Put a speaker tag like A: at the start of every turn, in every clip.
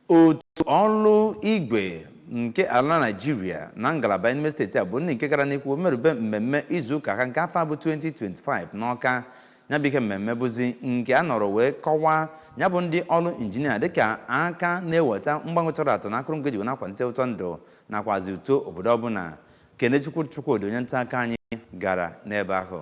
A: otu ọrụ igwe nke ala Nigeria na ngalaba Enugu steeti a bụ nke gara n'ikwu merube mmemme izu ụka ha nke afọ bụ 2025 n'Ọka nyabike mmemme bụzi nke a nọrọ wee kọwaa nyabụ ndị ọrụ injinia dịka aka na-eweta mgbanwe tọrọ atọ na akụrụngwa eji na-akwalite ụtọ ndụ nakwazi uto obodo ọbụla. Kenechukwu Chukwudi onye nta aka anyị gara n'ebe ahụ.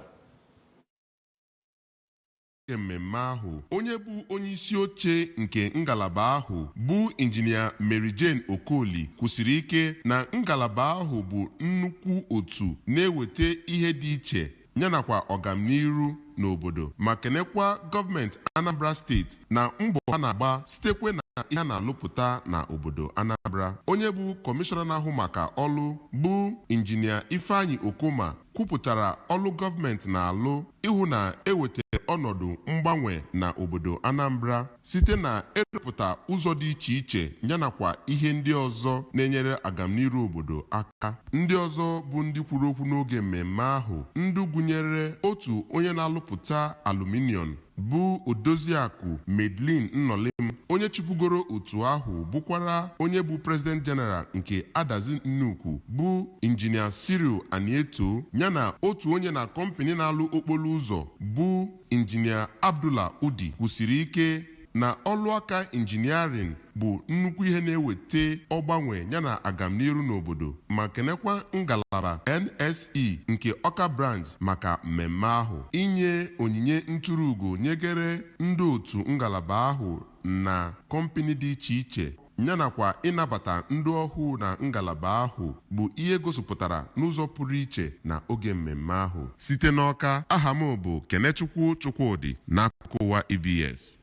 B: Mmemme ahụ onye bụ onye isi oche nke ngalaba ahụ bụ injinia Mary Jane Okoli kwusiri ike na ngalaba ahụ bụ nnukwu otu na-eweta ihe dị iche yanakwa ọganiru n'obodo ma kenekwa gọọmenti Anambra steeti na mbọ ha na-agba sitekwe na ihe na-alụpụta na obodo Anambra. Onye bụ kọmishọna na-ahụ maka ọlụ bụ injinia Ifeanyi Okoma kwupụtara ọlụ gọọmenti na-alụ ịhụ na ewetara ọnọdụ mgbanwe na obodo Anambra site na ịrụpụta ụzọ dị iche iche yanakwa ihe ndị ọzọ na-enyere agamniru obodo aka. Ndị ọzọ bụ ndị kwuru okwu n'oge mmemme ahụ ndị gụnyere otu onye na-alụpụta aluminium bụ Odoziakụ Medlin Nnọlem onye chịpụgoro otu ahụ bụkwara onye bụ President General nke Adazi Nnukwu bụ injinia Cyril Anieto yana otu onye na kọmpani na-alụ okporo ụzọ bụ injinia Abdullah Udi kwusiri ike na ọlụaka injiniarin bụ nnukwu ihe na-eweta ọgbanwe yana agamniru n'obodo ma kenekwa ngalaba NSE nke Ọka branch maka mmemme ahụ inye onyinye ntụrụugo nyegere ndị otu ngalaba ahụ na kọmpani dị iche iche yanakwa ịnabata ndị ọhụụ na ngalaba ahụ bụ ihe gosipụtara n'ụzọ pụrụ iche na oge mmemme ahụ. Site n'Ọka, aha m bụ Kenechukwu Chukwudi n'akụkọ ụwa EBS.